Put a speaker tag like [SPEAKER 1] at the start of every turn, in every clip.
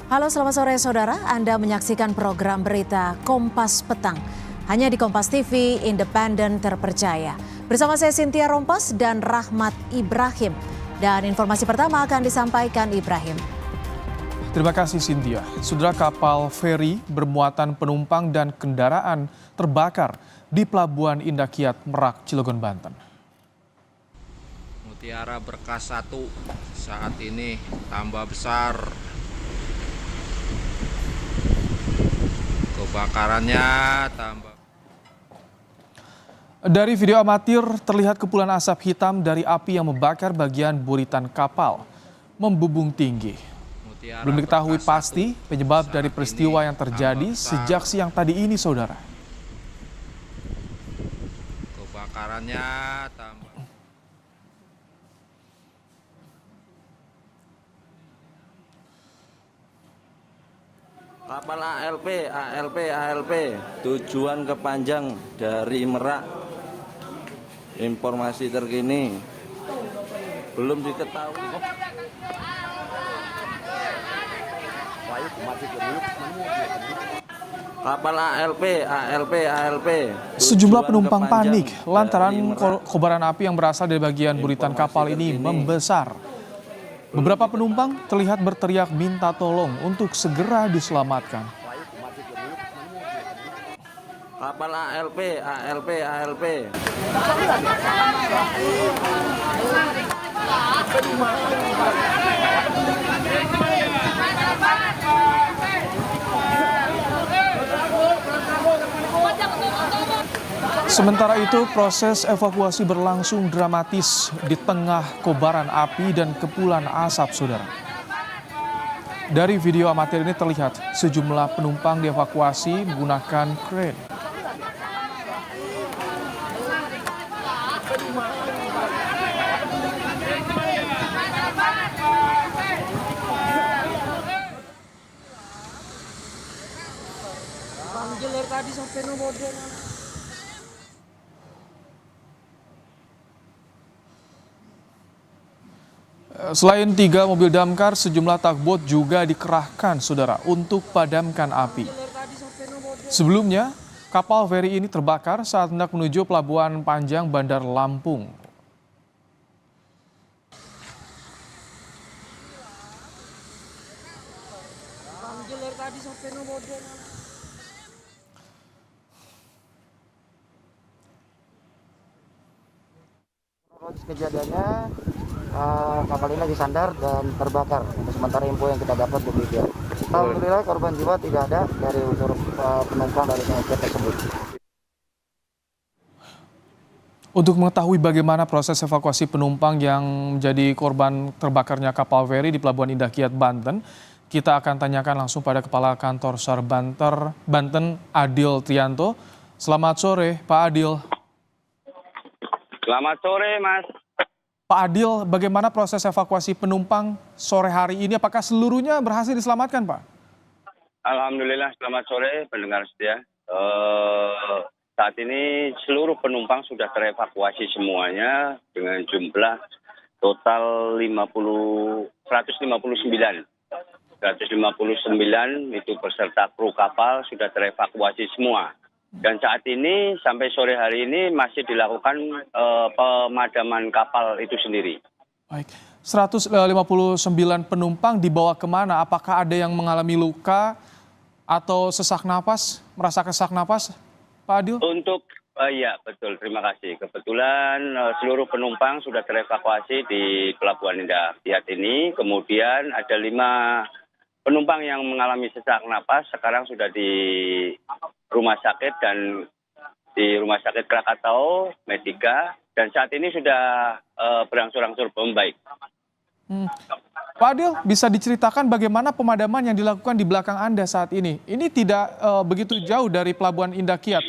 [SPEAKER 1] Halo, selamat sore saudara. Anda menyaksikan program berita Kompas Petang. Hanya di Kompas TV, independen terpercaya. Bersama saya Cynthia Rompas dan Rahmat Ibrahim. Dan informasi pertama akan disampaikan Ibrahim.
[SPEAKER 2] Terima kasih Cynthia. Saudara, kapal feri bermuatan penumpang dan kendaraan terbakar di Pelabuhan Indah Kiat, Merak, Cilegon, Banten.
[SPEAKER 3] Mutiara Berkas 1 saat ini tambah besar. Kebakarannya tambah.
[SPEAKER 2] Dari video amatir terlihat kepulan asap hitam dari api yang membakar bagian buritan kapal membubung tinggi. Belum diketahui pasti penyebab dari peristiwa yang terjadi sejak siang tadi ini, saudara.
[SPEAKER 3] Kebakarannya tambah.
[SPEAKER 4] Kapal ALP, tujuan ke Panjang dari Merak. Informasi terkini belum diketahui. Kapal ALP.
[SPEAKER 2] Sejumlah penumpang panik lantaran kobaran api yang berasal dari bagian buritan kapal ini membesar. Beberapa penumpang terlihat berteriak minta tolong untuk segera diselamatkan.
[SPEAKER 4] Kapal ALP.
[SPEAKER 2] Sementara itu, proses evakuasi berlangsung dramatis di tengah kobaran api dan kepulan asap, saudara. Dari video amatir ini terlihat sejumlah penumpang dievakuasi menggunakan crane. Selain 3 mobil damkar, sejumlah tugboat juga dikerahkan, saudara, untuk padamkan api. Sebelumnya, kapal feri ini terbakar saat hendak menuju Pelabuhan Panjang Bandar Lampung.
[SPEAKER 5] Kejadiannya kapal ini lagi sandar dan terbakar. Untuk sementara info yang kita dapat demikian. Alhamdulillah korban jiwa tidak ada dari unsur penumpang dari pesawat tersebut.
[SPEAKER 2] Untuk mengetahui bagaimana proses evakuasi penumpang yang menjadi korban terbakarnya kapal feri di Pelabuhan Indah Kiat, Banten, kita akan tanyakan langsung pada Kepala Kantor SAR Banten, Adil Trianto. Selamat sore, Pak Adil.
[SPEAKER 6] Selamat sore, Mas.
[SPEAKER 2] Pak Adil, bagaimana proses evakuasi penumpang sore hari ini? Apakah seluruhnya berhasil diselamatkan, Pak?
[SPEAKER 6] Alhamdulillah, selamat sore pendengar setia. Saat ini seluruh penumpang sudah terevakuasi semuanya dengan jumlah total 159. 159 itu beserta kru kapal sudah terevakuasi semua. Dan saat ini sampai sore hari ini masih dilakukan pemadaman kapal itu sendiri.
[SPEAKER 2] Baik, 159 penumpang dibawa kemana? Apakah ada yang mengalami luka atau sesak napas, merasa sesak napas, Pak Adil?
[SPEAKER 6] Ya betul, terima kasih. Kebetulan seluruh penumpang sudah terevakuasi di Pelabuhan Indah Kiat ini. Kemudian ada 5 penumpang yang mengalami sesak napas, sekarang sudah di rumah sakit dan di Rumah Sakit Krakatau, Medika, dan saat ini sudah berangsur-angsur membaik.
[SPEAKER 2] Pak Adil, bisa diceritakan bagaimana pemadaman yang dilakukan di belakang Anda saat ini? Ini tidak begitu jauh dari Pelabuhan Indah Kiat.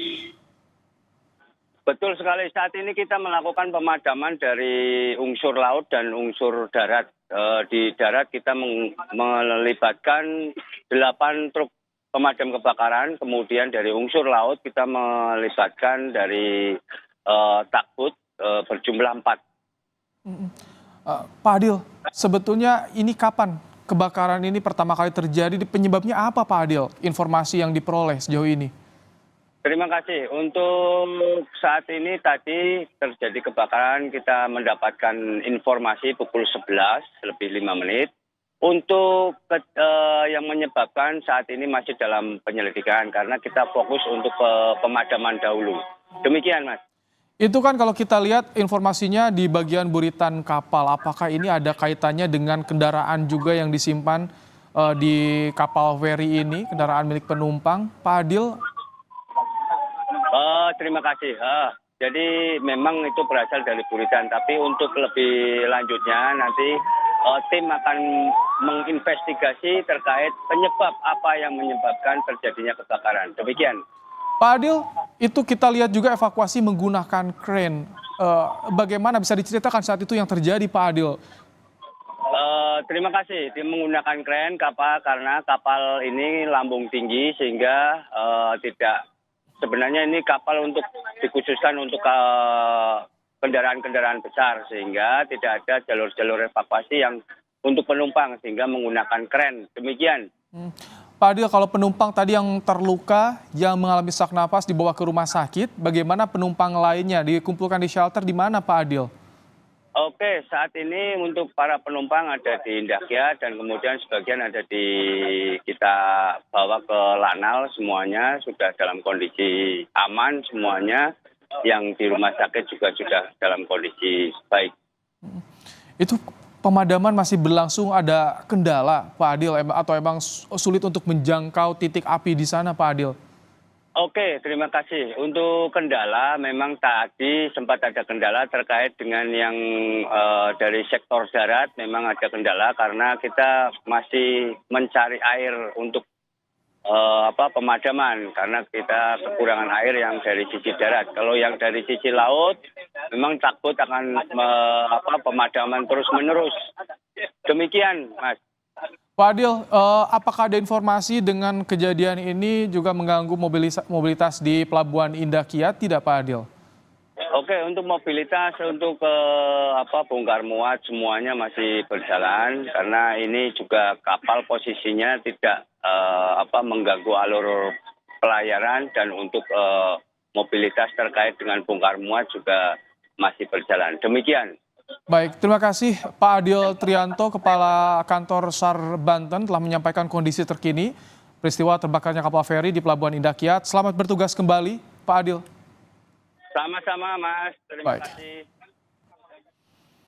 [SPEAKER 6] Betul sekali, saat ini kita melakukan pemadaman dari unsur laut dan unsur darat. Di darat kita melibatkan 8 truk pemadam kebakaran, kemudian dari unsur laut kita melibatkan dari tugboat berjumlah 4.
[SPEAKER 2] Pak Adil, sebetulnya ini kapan kebakaran ini pertama kali terjadi, penyebabnya apa Pak Adil? Informasi yang diperoleh sejauh ini.
[SPEAKER 6] Terima kasih. Untuk saat ini tadi terjadi kebakaran, kita mendapatkan informasi pukul 11 lebih 5 menit. Untuk yang menyebabkan saat ini masih dalam penyelidikan karena kita fokus untuk pemadaman dahulu. Demikian, Mas.
[SPEAKER 2] Itu kan kalau kita lihat informasinya di bagian buritan kapal, apakah ini ada kaitannya dengan kendaraan juga yang disimpan di kapal feri ini, kendaraan milik penumpang, Pak Adil?
[SPEAKER 6] Terima kasih. Jadi memang itu berasal dari buritan, tapi untuk lebih lanjutnya nanti tim akan menginvestigasi terkait penyebab apa yang menyebabkan terjadinya kebakaran. Demikian.
[SPEAKER 2] Pak Adil, itu kita lihat juga evakuasi menggunakan crane. Bagaimana bisa diceritakan saat itu yang terjadi, Pak Adil?
[SPEAKER 6] Terima kasih. Tim menggunakan crane kapal karena kapal ini lambung tinggi sehingga tidak. Sebenarnya ini kapal untuk dikhususkan untuk kendaraan-kendaraan besar sehingga tidak ada jalur-jalur evakuasi yang untuk penumpang sehingga menggunakan crane. Demikian.
[SPEAKER 2] Pak Adil, kalau penumpang tadi yang terluka, yang mengalami sesak napas dibawa ke rumah sakit, bagaimana penumpang lainnya dikumpulkan di shelter di mana Pak Adil?
[SPEAKER 6] Oke, saat ini untuk para penumpang ada di Indah Kiat dan kemudian sebagian ada di kita bawa ke Lanal, semuanya sudah dalam kondisi aman semuanya. Yang di rumah sakit juga sudah dalam kondisi baik.
[SPEAKER 2] Itu pemadaman masih berlangsung, ada kendala Pak Adil atau emang sulit untuk menjangkau titik api di sana Pak Adil?
[SPEAKER 6] Oke, terima kasih. Untuk kendala memang tadi sempat ada kendala terkait dengan yang dari sektor darat memang ada kendala karena kita masih mencari air untuk pemadaman karena kita kekurangan air yang dari sisi darat. Kalau yang dari sisi laut memang takut akan pemadaman terus-menerus. Demikian, Mas.
[SPEAKER 2] Pak Adil, apakah ada informasi dengan kejadian ini juga mengganggu mobilitas di Pelabuhan Indah Kiat, tidak Pak Adil?
[SPEAKER 6] Oke, untuk mobilitas, untuk bongkar muat semuanya masih berjalan karena ini juga kapal posisinya tidak mengganggu alur pelayaran dan untuk mobilitas terkait dengan bongkar muat juga masih berjalan. Demikian.
[SPEAKER 2] Baik, terima kasih Pak Adil Trianto, Kepala Kantor SAR Banten telah menyampaikan kondisi terkini peristiwa terbakarnya kapal feri di Pelabuhan Indah Kiat. Selamat bertugas kembali, Pak Adil.
[SPEAKER 6] Sama-sama, Mas. Terima
[SPEAKER 2] Baik.
[SPEAKER 6] kasih.